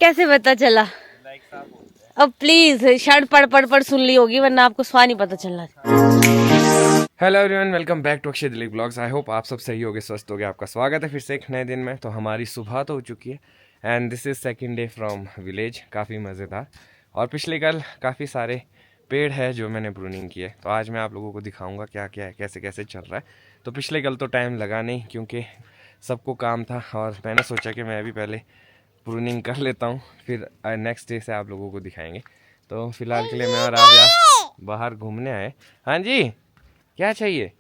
कैसे पता चला? अब प्लीज शर्ट पढ़ सुन ली होगी, वरना आपको स्वा नहीं पता चलना। Hello everyone, welcome back to Akshay Dilip blogs. I hope आप सब सही होगे, स्वस्थ होगे। आपका स्वागत है फिर से एक नए दिन में। तो हमारी सुबह तो हो चुकी है and this is second day from village. काफ़ी मज़ेदार। और पिछले कल काफ़ी सारे पेड़ है जो मैंने प्रूनिंग किए, तो आज मैं आप लोगों को दिखाऊंगा क्या क्या है, कैसे कैसे चल रहा है। तो पिछले कल तो टाइम लगा नहीं क्योंकि सबको काम था, और मैंने सोचा कि मैं भी पहले प्रूनिंग कर लेता हूँ, फिर नेक्स्ट डे से आप लोगों को दिखाएंगे। तो फिलहाल के लिए मैं और आव्या बाहर घूमने आए। हाँ जी, क्या चाहिए?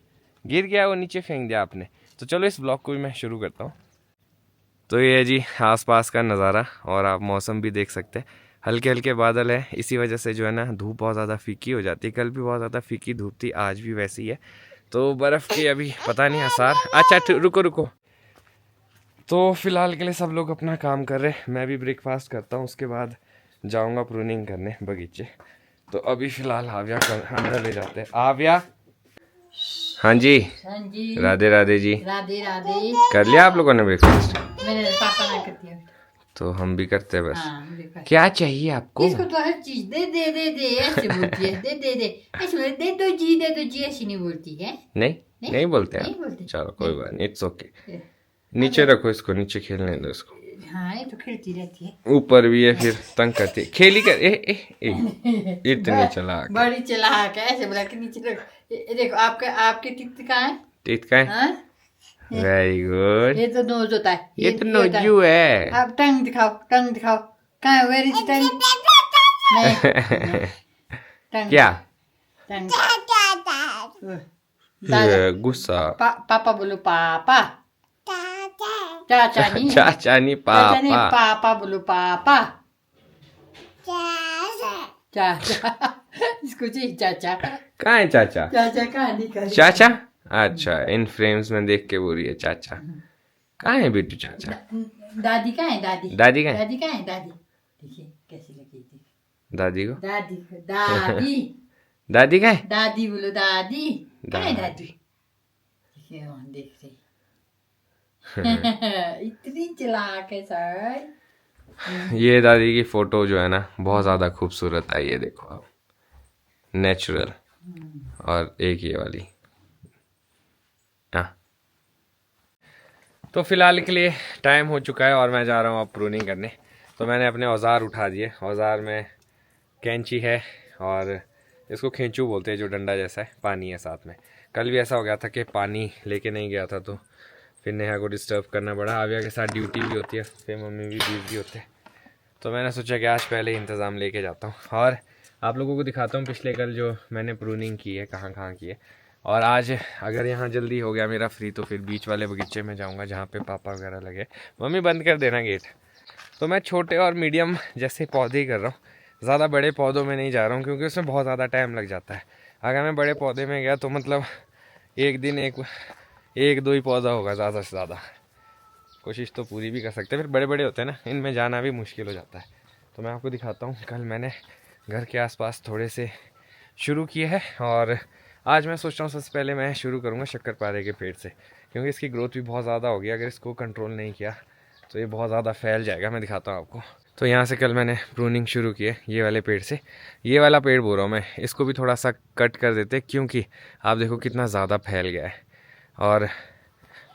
गिर गया वो, नीचे फेंक दिया आपने। तो चलो इस ब्लॉग को भी मैं शुरू करता हूँ। तो ये है जी आसपास का नज़ारा, और आप मौसम भी देख सकते हैं, हल्के हल्के बादल है। इसी वजह से जो है ना धूप बहुत ज़्यादा फीकी हो जाती है। कल भी बहुत ज़्यादा फीकी धूप थी, आज भी वैसी है। तो बर्फ़ के अभी पता नहीं आसार। अच्छा रुको रुको। तो फिलहाल के लिए सब लोग अपना काम कर रहे हैं, मैं भी ब्रेकफास्ट करता हूँ, उसके बाद जाऊँगा प्रूनिंग करने बगीचे। तो अभी फ़िलहाल आव्या अंदर ले जाते हैं। आव्या, हाँ जी, हाँ जी, राधे राधे जी। राधे राधे। कर लिया आप लोगों ने ब्रेकफास्ट? मैंने पापा ने कर दिया। तो हम भी करते हैं बस। हाँ, देखा। क्या चाहिए आपको? इसको तो हर चीज दे दे दे दे ऐसे बोलती है। दे दे दे ऐसे बोलती, दे दो जी ऐसी नहीं बोलती है। नहीं बोलते नहीं आप? बोलते। चलो कोई बात नहीं, इट्स ओके। नीचे रखो इसको, नीचे खेलने दो इसको। हाँ, ये तो खेलती रहती है। ऊपर भी है, फिर तंग करती है। खेली कर इतनी चलाक। बड़ी चालाक है, ऐसे बोला कि नीचे रख। ये देखो आपके टीथ कहाँ है? टीथ का है? हाँ? Very good. ये तो नोज होता है। ये तो नोजू है। आप टंग दिखाओ, टंग दिखाओ। कहाँ है? Where is tongue? नहीं, टंग। क्या? टंग। गुस्सा। पापा बोलो, पापा। चाचा नहीं, चाचा नहीं, चाचा नहीं, पापा। पापा बोलो, पापा। चाचा इसको चाहिए चाचा। कहाँ है चाचा? चाचा कहाँ दिखा? चाचा? अच्छा, इन फ्रेम्स में देख के बोल रही है चाचा। कहाँ है बेटू चाचा? दादी कहाँ है? दादी दादी कहाँ है? दादी कहाँ है? दादी देखिए कैसी लगी थी दादी को? दादी। दादी दादी कहाँ है? दादी बोलो, दादी कहाँ है? दादी दादी। देखिए वहाँ देख रही। इतनी चालाक है सर। ये दादी की फोटो जो है ना बहुत ज़्यादा खूबसूरत है। ये देखो आप, नेचुरल। और एक ये वाली। हाँ, तो फिलहाल के लिए टाइम हो चुका है और मैं जा रहा हूँ अब प्रूनिंग करने। तो मैंने अपने औजार उठा दिए। औजार में कैंची है और इसको खींचू बोलते हैं, जो डंडा जैसा है, पानी है साथ में। कल भी ऐसा हो गया था कि पानी लेके नहीं गया था, तो फिर नेहा को डिस्टर्ब करना पड़ा। आव्या के साथ ड्यूटी भी होती है, फिर मम्मी भी बिजी होते हैं। तो मैंने सोचा कि आज पहले ही इंतज़ाम लेके जाता हूँ और आप लोगों को दिखाता हूँ पिछले कल जो मैंने प्रूनिंग की है, कहाँ कहाँ की है। और आज अगर यहाँ जल्दी हो गया मेरा फ्री, तो फिर बीच वाले बगीचे में जाऊँगा जहाँ पे पापा वगैरह लगे। मम्मी बंद कर देना गेट। तो मैं छोटे और मीडियम जैसे पौधे ही कर रहा हूँ, ज़्यादा बड़े पौधों में नहीं जा रहा हूँ क्योंकि उसमें बहुत ज़्यादा टाइम लग जाता है। अगर मैं बड़े पौधे में गया तो मतलब एक दिन एक दो ही पौधा होगा ज़्यादा से ज़्यादा। कोशिश तो पूरी भी कर सकते हैं, फिर बड़े बड़े होते हैं ना, इनमें जाना भी मुश्किल हो जाता है। तो मैं आपको दिखाता हूँ, कल मैंने घर के आसपास थोड़े से शुरू किए हैं और आज मैं सोच रहा हूँ सबसे पहले मैं शुरू करूँगा शक्करपारे के पेड़ से, क्योंकि इसकी ग्रोथ भी बहुत ज़्यादा होगी। अगर इसको कंट्रोल नहीं किया तो ये बहुत ज़्यादा फैल जाएगा। मैं दिखाता हूँ आपको। तो यहाँ से कल मैंने प्रूनिंग शुरू की है, ये वाले पेड़ से। ये वाला पेड़ बोल रहा हूँ मैं, इसको भी थोड़ा सा कट कर देते क्योंकि आप देखो कितना ज़्यादा फैल गया है और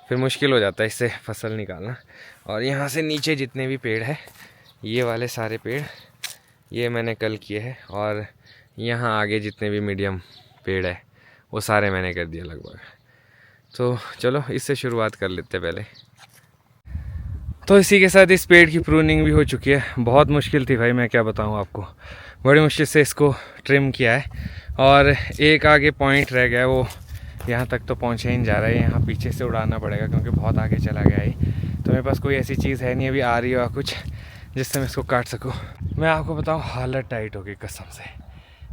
फिर मुश्किल हो जाता है इससे फसल निकालना। और यहाँ से नीचे जितने भी पेड़ हैं, ये वाले सारे पेड़ ये मैंने कल किए हैं, और यहाँ आगे जितने भी मीडियम पेड़ है वो सारे मैंने कर दिए लगभग। तो चलो इससे शुरुआत कर लेते हैं पहले। तो इसी के साथ इस पेड़ की प्रूनिंग भी हो चुकी है। बहुत मुश्किल थी भाई, मैं क्या बताऊँ आपको, बड़ी मुश्किल से इसको ट्रिम किया है। और एक आगे पॉइंट रह गया, वो यहाँ तक तो पहुँचे ही नहीं जा रहा है। यहाँ पीछे से उड़ाना पड़ेगा क्योंकि बहुत आगे चला गया है। तो मेरे पास कोई ऐसी चीज़ है नहीं अभी आ रही हो कुछ जिससे मैं इसको काट सकूँ। मैं आपको बताऊँ, हालत टाइट हो गई कसम से।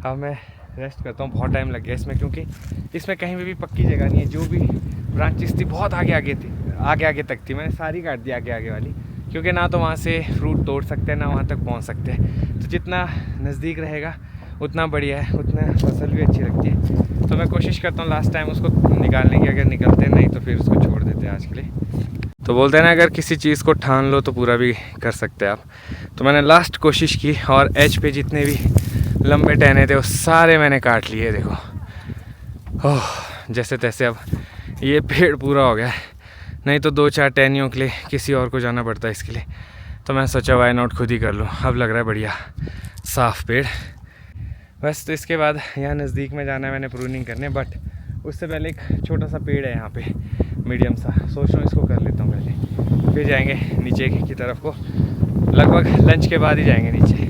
अब मैं रेस्ट करता हूँ, बहुत टाइम लग गया इसमें क्योंकि इसमें कहीं भी पक्की जगह नहीं है। जो भी ब्रांचेस थी बहुत आगे तक थी, मैंने सारी काट दी आगे वाली, क्योंकि ना तो वहाँ से फ्रूट तोड़ सकते हैं ना वहाँ तक पहुँच सकते हैं। तो जितना नज़दीक रहेगा उतना बढ़िया है, उतना फसल भी अच्छी लगती है। तो मैं कोशिश करता हूँ लास्ट टाइम उसको निकालने की, अगर निकलते नहीं तो फिर उसको छोड़ देते हैं आज के लिए। तो बोलते हैं ना, अगर किसी चीज़ को ठान लो तो पूरा भी कर सकते हैं आप। तो मैंने लास्ट कोशिश की और एज पे जितने भी लंबे टहने थे वो सारे मैंने काट लिए। देखो ओह, जैसे तैसे अब ये पेड़ पूरा हो गया है, नहीं तो 2-4 टहनियों के लिए किसी और को जाना पड़ता है इसके लिए। तो मैं सोचा वाई नॉट खुद ही कर लूँ। अब लग रहा है बढ़िया साफ़ पेड़। बस तो इसके बाद यहाँ नज़दीक में जाना है मैंने प्रूनिंग करने, बट उससे पहले एक छोटा सा पेड़ है यहाँ पे, मीडियम सा, सोच रहा हूँ इसको कर लेता हूँ पहले, फिर जाएंगे नीचे की तरफ को। लगभग लंच के बाद ही जाएंगे नीचे।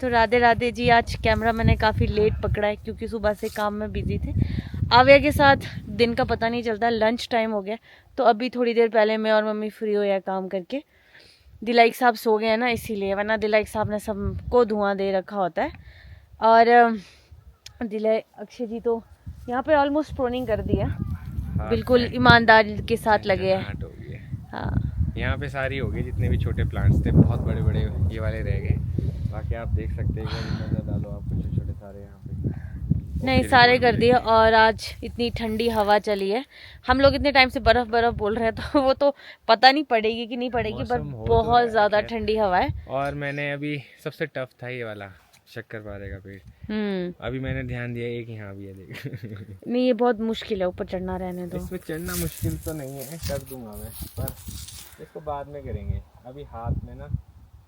तो राधे राधे जी। आज कैमरा मैंने काफ़ी लेट पकड़ा है क्योंकि सुबह से काम में बिजी थे। आव्या के साथ दिन का पता नहीं चलता, लंच टाइम हो गया। तो अभी थोड़ी देर पहले मैं और मम्मी फ्री हुए हैं काम करके। दिलाइक साहब सो गए हैं ना, इसीलिए, वरना दिलाइक साहब ने सबको धुआं दे रखा होता है। और दिलाइक अक्षय जी तो यहाँ पे ऑलमोस्ट प्रोनिंग कर दिया, बिल्कुल ईमानदारी के साथ लगे हैं। हाँ, यहाँ पे सारी हो गई, जितने भी छोटे प्लांट्स थे, बहुत बड़े बड़े ये वाले रह गए। बाकी आप देख सकते हैं, नजर डालो आप, छोटे छोटे सारे यहाँ पे नहीं सारे कर दिए। और आज इतनी ठंडी हवा चली है। हम लोग इतने टाइम से बर्फ बर्फ बोल रहे हैं, तो वो तो पता नहीं पड़ेगी कि नहीं पड़ेगी, पर बहुत ज्यादा ठंडी हवा है। और मैंने अभी सबसे टफ था ये वाला शक्करपारे का पेड़, अभी मैंने ध्यान दिया एक यहाँ भी है, देख। नहीं ये बहुत मुश्किल है, ऊपर चढ़ना रहने दो। इसमें चढ़ना मुश्किल तो नहीं है, कर दूंगा मैं, पर इसको बाद में करेंगे। अभी हाथ में ना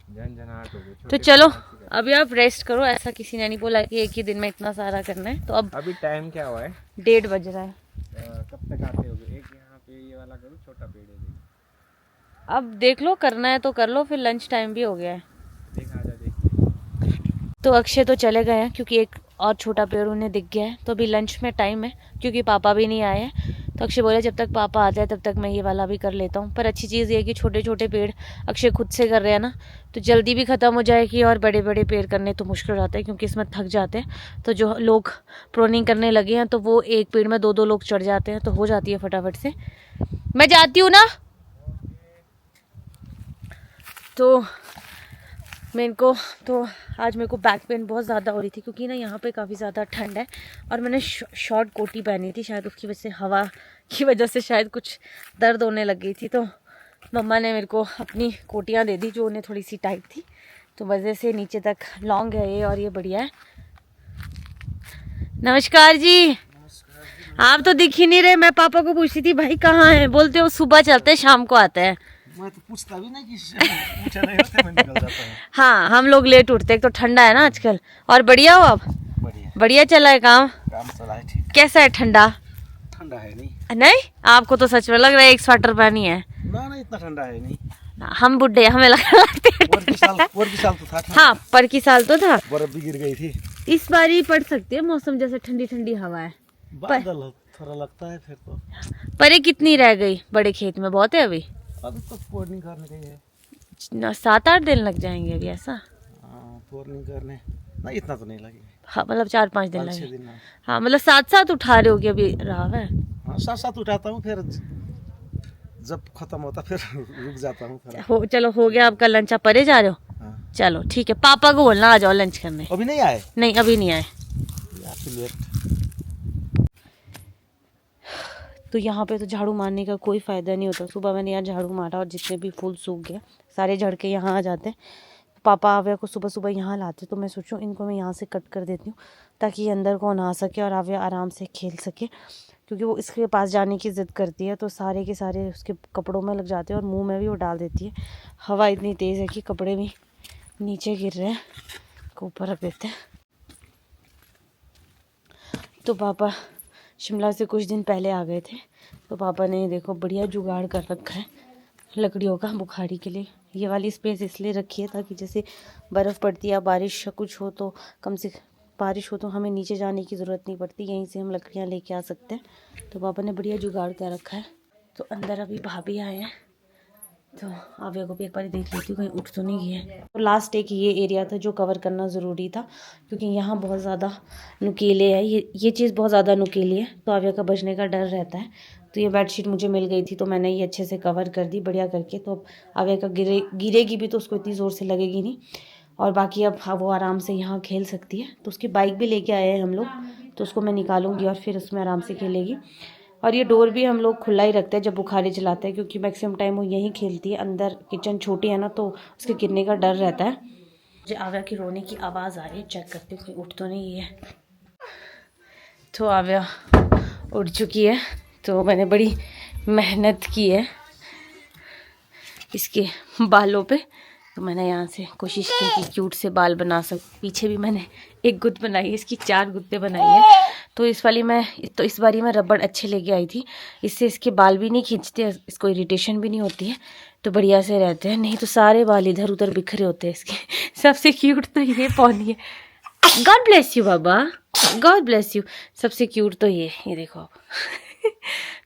झंझनाहट हो गई। तो चलो अभी आप रेस्ट करो, ऐसा किसी ने नहीं बोला कि एक ही दिन में इतना सारा करना है। तो अब अभी टाइम क्या हुआ है? 1:30 बज रहा है। कब तक आते होगे? एक यहाँ पे ये वाला करूँ, छोटा पेड़ है, अब देख लो, करना है तो कर लो, फिर लंच टाइम भी हो गया है। देख आजा देख। तो अक्षय तो चले गए हैं क्योंकि एक और छोटा पेड़ उन्हें दिख गया है। तो अभी लंच में टाइम है क्योंकि पापा भी नहीं आए हैं। तो अक्षय बोले जब तक पापा आ जाए तब तक मैं ये वाला भी कर लेता हूँ। पर अच्छी चीज़ ये है कि छोटे छोटे पेड़ अक्षय खुद से कर रहे हैं ना, तो जल्दी भी ख़त्म हो जाएगी। और बड़े बड़े पेड़ करने तो मुश्किल हो जाता है क्योंकि इसमें थक जाते हैं। तो जो लोग प्रोनिंग करने लगे हैं तो वो एक पेड़ में 2-2 लोग चढ़ जाते हैं, तो हो जाती है फटाफट से। मैं जाती हूँ ना। तो आज मेरे को बैक पेन बहुत ज़्यादा हो रही थी क्योंकि ना यहाँ पे काफ़ी ज़्यादा ठंड है। और मैंने शॉर्ट कोटी पहनी थी, शायद उसकी वजह से, हवा की वजह से शायद कुछ दर्द होने लग गई थी। तो मम्मा ने मेरे को अपनी कोटियाँ दे दी जो उन्हें थोड़ी सी टाइट थी, तो वजह से नीचे तक लॉन्ग है ये, और ये बढ़िया है। नमस्कार जी। आप तो दिख ही नहीं रहे। मैं पापा को पूछती थी भाई कहाँ है, बोलते हो सुबह चलते शाम को आते हैं। मैं तो पूछता भी नहीं कि पूछा नहीं होता, मैं निकल जाता हूँ। हाँ, हम लोग लेट उठते, एक तो ठंडा है ना आजकल। और बढ़िया हो आप? बढ़िया चला है काम चला है, ठीक। कैसा है? ठंडा ठंडा है नहीं? नहीं, आपको तो सच में लग रहा है एक स्वेटर पहनी है ना, इतना ठंडा है नहीं। ना, हम बुढ़े हमें लगते हैं। और की साल तो था। हाँ, पर की साल तो था। बर्फ भी गिर गई थी। इस बार ही पड़ सकती है मौसम, जैसे ठंडी ठंडी हवा है। बादल थोड़ा लगता है फिर तो। पर कितनी रह गई बड़े खेत में? बहुत है अभी तो पोर्निंग करने गई है। 7-8 दिन लग जाएंगे अभी, ऐसा? पोर्निंग करने ना, इतना तो नहीं लगेगा। हाँ, मतलब 4-5 दिन लगे। 6 दिन। हाँ, मतलब साथ उठा रहे हो कि अभी रहा है? हाँ, साथ उठाता हूँ, फिर जब खत्म होता फिर रुक जाता हूँ। चलो हो गया आपका लंच। आप परे जा रहे हो? हाँ। चलो ठीक है, पापा को बोलना आ जाओ लंच करने। अभी नहीं आए? नहीं, अभी नहीं आए। तो यहाँ पे तो झाड़ू मारने का कोई फ़ायदा नहीं होता। सुबह मैंने यहाँ झाड़ू मारा और जितने भी फूल सूख गए सारे झड़ के यहाँ आ जाते हैं। पापा आव्या को सुबह सुबह यहाँ लाते, तो मैं सोचूं इनको मैं यहाँ से कट कर देती हूँ ताकि ये अंदर को ना सके और आव्या आराम से खेल सके, क्योंकि वो इसके पास जाने की ज़िद करती है तो सारे के सारे उसके कपड़ों में लग जाते हैं और मुँह में भी वो डाल देती है। हवा इतनी तेज़ है कि कपड़े भी नीचे गिर रहे हैं, को ऊपर रख देते हैं। तो पापा शिमला से कुछ दिन पहले आ गए थे, तो पापा ने देखो बढ़िया जुगाड़ कर रखा है लकड़ियों का बुखारी के लिए। ये वाली स्पेस इसलिए रखी है ताकि जैसे बर्फ़ पड़ती है या बारिश कुछ हो तो बारिश हो तो हमें नीचे जाने की ज़रूरत नहीं पड़ती, यहीं से हम लकड़ियाँ लेके आ सकते हैं। तो पापा ने बढ़िया जुगाड़ कर रखा है। तो अंदर अभी भाभी आए हैं, तो आव्या को भी एक बार देख लेती हूँ कहीं उठ तो नहीं गया है। तो लास्ट एक ये एरिया था जो कवर करना ज़रूरी था क्योंकि यहाँ बहुत ज़्यादा नुकीले है, ये चीज़ बहुत ज़्यादा नुकीली है, तो आव्या का बचने का डर रहता है। तो ये बेडशीट मुझे मिल गई थी तो मैंने ये अच्छे से कवर कर दी बढ़िया करके। तो अब आव्या का गिरेगी भी तो उसको इतनी ज़ोर से लगेगी नहीं, और बाकी अब वो आराम से यहाँ खेल सकती है। तो उसकी बाइक भी लेके आए हैं हम लोग, तो उसको मैं निकालूंगी और फिर उसमें आराम से खेलेगी। और ये डोर भी हम लोग खुला ही रखते हैं जब बुखारी चलाते हैं, क्योंकि मैक्सिमम टाइम वो यहीं खेलती है। अंदर किचन छोटी है ना, तो उसके गिरने का डर रहता है। मुझे आव्या की रोने की आवाज़ आ रही है, चेक करती हूँ कहीं उठ तो नहीं है। तो आव्या उठ चुकी है। तो मैंने बड़ी मेहनत की है इसके बालों पे। तो मैंने यहाँ से कोशिश की कि क्यूट से बाल बना सकूँ। पीछे भी मैंने एक गुत्त बनाई है, इसकी 4 गुत्ते बनाई है। तो इस बारी मैं रबड़ अच्छे लेके आई थी, इससे इसके बाल भी नहीं खींचते, इसको इरिटेशन भी नहीं होती है, तो बढ़िया से रहते हैं। नहीं तो सारे बाल इधर उधर बिखरे होते हैं इसके। सबसे क्यूट तो ये पौनी है। God bless you Baba, God bless you. सबसे क्यूट तो ये देखो आप।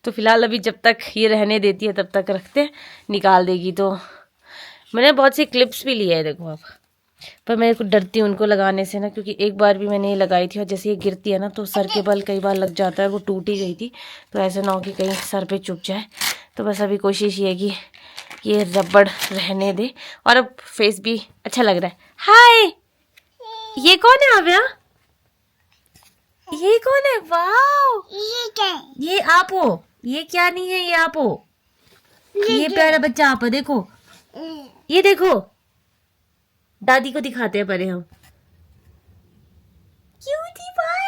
तो फिलहाल अभी जब तक ये रहने देती है तब तक रखते हैं, निकाल देगी तो। मैंने बहुत सी क्लिप्स भी लिए है देखो आप, पर मैं डरती हूँ उनको लगाने से ना, क्योंकि एक बार भी मैंने ये लगाई थी और जैसे ये गिरती है ना तो सर के बल कई बार लग जाता है, वो टूट ही गई थी। तो ऐसा ना हो कि कहीं सर पे चुभ जाए। तो बस अभी कोशिश ये है कि ये रबड़ रहने दे। और अब फेस भी अच्छा लग रहा है। हाय, ये कौन है आव्या? ये कौन है? वाओ, ये आप हो। ये क्या नहीं है, ये आप हो। ये प्यारा बच्चा आप हो। देखो, ये देखो, दादी को दिखाते हैं पहले हम। Cutie pie.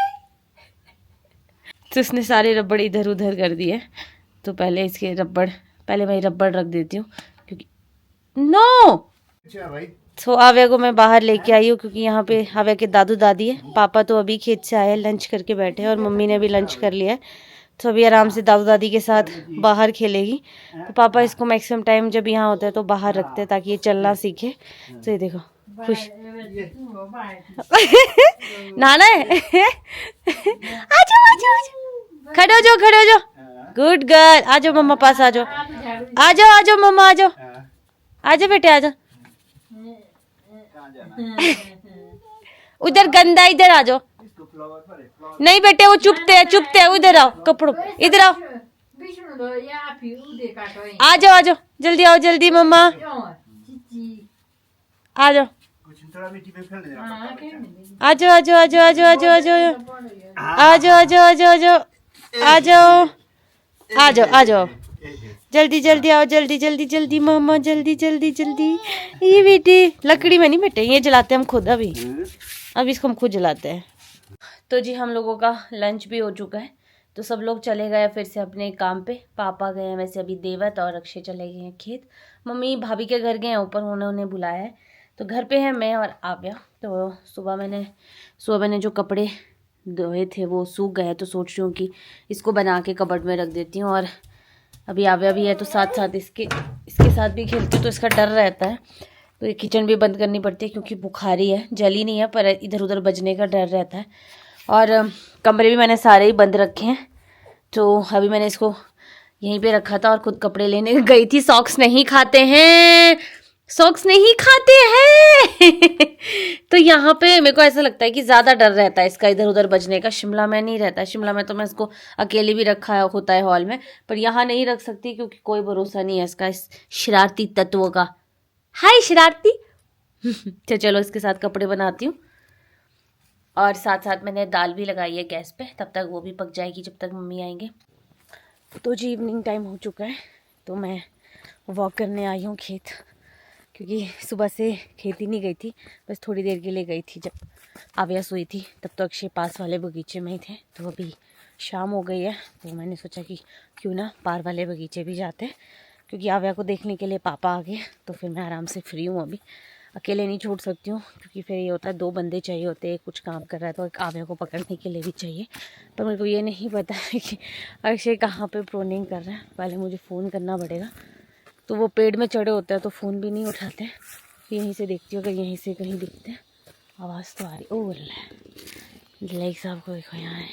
तो उसने सारे रबड़ इधर उधर कर दिए। तो पहले मैं रबड़ रख देती हूँ, क्योंकि नो। तो आव्या को मैं बाहर लेके आई हूँ, क्योंकि यहाँ पे आव्या के दादू दादी है। पापा तो अभी खेत से आए, लंच करके बैठे हैं, और मम्मी ने भी लंच कर लिया है। तो अभी आराम से दादू दादी के साथ बाहर खेलेगी। तो पापा इसको मैक्सिमम टाइम जब यहाँ होता है तो बाहर रखते हैं, ताकि ये चलना सीखे। तो ये देखो खुश। नाना है। आ जाओ, खड़े हो जाओ। गुड गर्ल, आ जाओ मम्मा पास, आ जाओ मम्मा, आ जाओ बेटे, आ जाओ। उधर गंदा, इधर आ जाओ। नहीं बेटे, वो चुपते हैं। उधर आओ, कपड़ों इधर आओ। आ जाओ, जल्दी मम्मा, आ जाओ। आ जाओ। जल्दी मम्मा, जल्दी। ये बेटे लकड़ी में नहीं बेटे, ये जलाते हम खुद। अभी इसको हम खुद जलाते हैं। तो जी हम लोगों का लंच भी हो चुका है। तो सब लोग चले गए फिर से अपने काम पे। पापा गए हैं वैसे अभी देवत, और अक्षय चले गए हैं खेत। मम्मी भाभी के घर गए हैं ऊपर, उन्हें बुलाया है। तो घर पे है मैं और आव्या। तो सुबह मैंने जो कपड़े धोए थे वो सूख गए, तो सोच रही हूँ कि इसको बना के कबर्ड में रख देती हूँ। और अभी आव्या भी है तो साथ इसके साथ भी खेलती हूँ, तो इसका डर रहता है। तो ये किचन भी बंद करनी पड़ती है, क्योंकि बुखारी है, जली नहीं है, पर इधर उधर बजने का डर रहता है। और कमरे भी मैंने सारे ही बंद रखे हैं। तो अभी मैंने इसको यहीं पे रखा था और खुद कपड़े लेने गई थी। सॉक्स नहीं खाते हैं। तो यहाँ पे मेरे को ऐसा लगता है कि ज़्यादा डर रहता है इसका इधर उधर बजने का। शिमला में नहीं रहता है। शिमला में तो मैं इसको अकेले भी रखा होता है हॉल में, पर यहाँ नहीं रख सकती, क्योंकि कोई भरोसा नहीं है इसका, इस शरारती तत्वों का। हाय शरारती। तो चलो इसके साथ कपड़े बनाती हूँ। और साथ मैंने दाल भी लगाई है गैस पे, तब तक वो भी पक जाएगी जब तक मम्मी आएंगे। तो जी इवनिंग टाइम हो चुका है, तो मैं वॉक करने आई हूँ खेत, क्योंकि सुबह से खेत ही नहीं गई थी, बस थोड़ी देर के लिए गई थी। जब आव्या सोई थी तब तो अक्षय पास वाले बगीचे में ही थे। तो अभी शाम हो गई है, तो मैंने सोचा कि क्यों ना पार वाले बगीचे भी जाते हैं, क्योंकि आव्या को देखने के लिए पापा आ गए। तो फिर मैं आराम से फ्री हूँ, अभी अकेले नहीं छोड़ सकती हूँ, क्योंकि फिर ये होता है 2 बंदे चाहिए होते हैं। कुछ काम कर रहा है तो एक आव्या को पकड़ने के लिए भी चाहिए। पर मेरे को ये नहीं पता है कि अक्षय कहाँ पे प्रोनिंग कर रहा है। पहले मुझे फ़ोन करना पड़ेगा। तो वो पेड़ में चढ़े होते हैं तो फ़ोन भी नहीं उठाते हैं। यहीं से देखती हूँ, अगर यहीं से कहीं दिखते हैं। आवाज़ तो आ रही। ओ लाइक साहब को देखो, यहाँ है,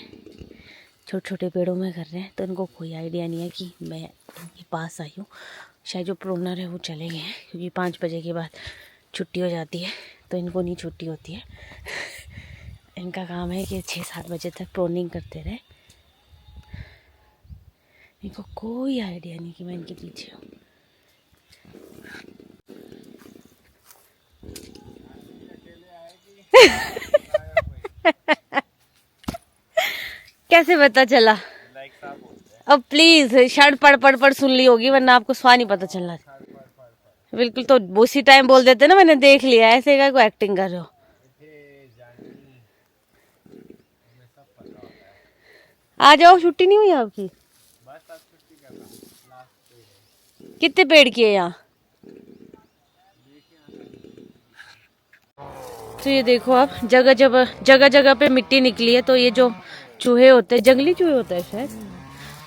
छोटे छोटे पेड़ों में कर रहे हैं। तो इनको कोई आइडिया नहीं है कि मैं इनके पास आई हूँ। शायद जो प्रोनर है वो चले गए हैं, क्योंकि 5 बजे के बाद छुट्टी हो जाती है, तो इनको नहीं छुट्टी होती है। इनका काम है कि 6-7 बजे तक प्रोनिंग करते रहे। इनको कोई आइडिया नहीं कि मैं इनके पीछे हूँ। कैसे पता चला? अब प्लीज शर्ट पढ़ सुन ली होगी, वरना आपको स्वा नहीं पता चलना। बिल्कुल, तो उसी टाइम बोल देते ना, मैंने देख लिया, ऐसे का कोई एक्टिंग कर रहे हो। आ जाओ, छुट्टी नहीं हुई आपकी? कितने पेड़ किए यहाँ? तो ये देखो आप, जगह जगह पे मिट्टी निकली है। तो ये जो चूहे होते हैं, जंगली चूहे होते हैं शायद,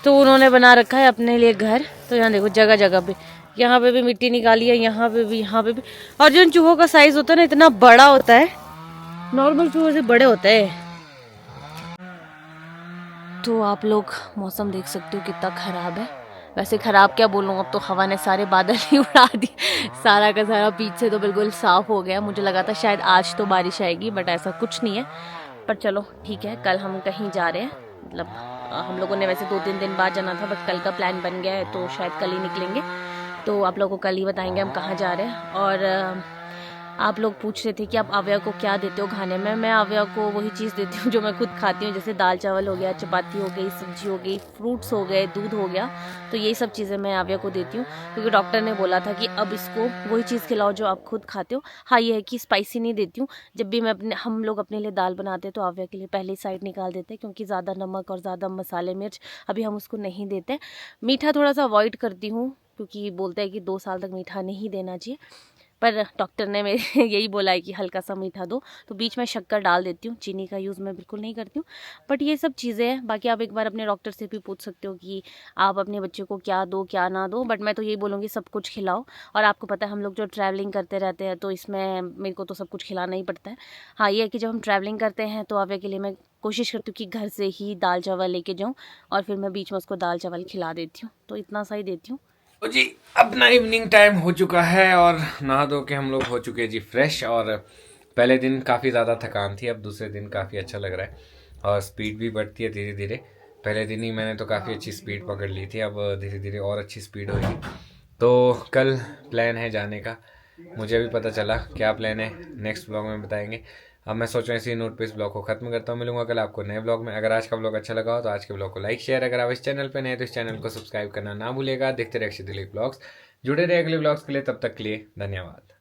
तो उन्होंने बना रखा है अपने लिए घर। तो यहाँ देखो जगह जगह पे, यहाँ पे भी मिट्टी निकाली है, यहाँ पे भी, यहाँ पे भी। और जो इन चूहों का साइज होता है ना, इतना बड़ा होता है, नॉर्मल चूहों से बड़े होते हैं। तो आप लोग मौसम देख सकते हो कितना खराब है। वैसे खराब क्या बोलूँ, अब तो हवा ने सारे बादल ही उड़ा दिए, सारा का सारा पीछे तो बिल्कुल साफ हो गया। मुझे लगा था शायद आज तो बारिश आएगी, बट ऐसा कुछ नहीं है। पर चलो ठीक है, कल हम कहीं जा रहे हैं, मतलब हम लोगों ने वैसे 2-3 दिन बाद जाना था, बट कल का प्लान बन गया है, तो शायद कल ही निकलेंगे। तो आप लोगों को कल ही बताएंगे हम कहाँ जा रहे हैं। और आप लोग पूछ रहे थे कि आप आव्या को क्या देते हो खाने में। मैं आव्या को वही चीज़ देती हूँ जो मैं खुद खाती हूँ, जैसे दाल चावल हो गया, चपाती हो गई, सब्जी हो गई, फ्रूट्स हो गए, दूध हो गया। तो यही सब चीज़ें मैं आव्या को देती हूँ, क्योंकि डॉक्टर ने बोला था कि अब इसको वही चीज़ खिलाओ जो आप खुद खाते हो। हाँ, ये है कि स्पाइसी नहीं देती हूँ। जब भी हम लोग अपने लिए दाल बनाते हैं तो आव्या के लिए पहले ही साइड निकाल देते हैं, क्योंकि ज़्यादा नमक और ज़्यादा मसाले मिर्च अभी हम उसको नहीं देते। मीठा थोड़ा सा अवॉइड करती हूँ, क्योंकि बोलते हैं कि 2 साल तक मीठा नहीं देना चाहिए। पर डॉक्टर ने मेरे यही बोला है कि हल्का सा मीठा दो, तो बीच में शक्कर डाल देती हूँ। चीनी का यूज़ मैं बिल्कुल नहीं करती हूँ। बट ये सब चीज़ें हैं। बाकी आप एक बार अपने डॉक्टर से भी पूछ सकते हो कि आप अपने बच्चे को क्या दो क्या ना दो, बट मैं तो यही बोलूँगी सब कुछ खिलाओ। और आपको पता है हम लोग जो ट्रैवलिंग करते रहते हैं, तो इसमें मेरे को तो सब कुछ खिलाना ही पड़ता है। हाँ, ये है कि जब हम ट्रैवलिंग करते हैं तो आव्या के लिए मैं कोशिश करती हूँ कि घर से ही दाल चावल लेके जाऊँ, और फिर मैं बीच में उसको दाल चावल खिला देती हूँ। तो इतना सा ही देती हूँ। तो जी अपना इवनिंग टाइम हो चुका है और नहा धो के हम लोग हो चुके हैं जी फ्रेश। और पहले दिन काफ़ी ज़्यादा थकान थी, अब दूसरे दिन काफ़ी अच्छा लग रहा है और स्पीड भी बढ़ती है धीरे धीरे। पहले दिन ही मैंने तो काफ़ी अच्छी स्पीड पकड़ ली थी, अब धीरे धीरे और अच्छी स्पीड होगी। तो कल प्लान है जाने का, मुझे अभी पता चला क्या प्लान है, नेक्स्ट ब्लॉग में बताएंगे। अब मैं सोच रहा हूँ इसी नोट पे इस ब्लॉग को खत्म करता हूँ। मिलूंगा कल आपको नए ब्लॉग में। अगर आज का ब्लॉग अच्छा लगा हो तो आज के ब्लॉग को लाइक शेयर, अगर आप इस चैनल पे नए तो इस चैनल को सब्सक्राइब करना ना भूलिएगा। देखते रहिए अक्षय दिलीप ब्लॉग्स, जुड़े रहे अगले ब्लॉग्स के लिए। तब तक के लिए धन्यवाद।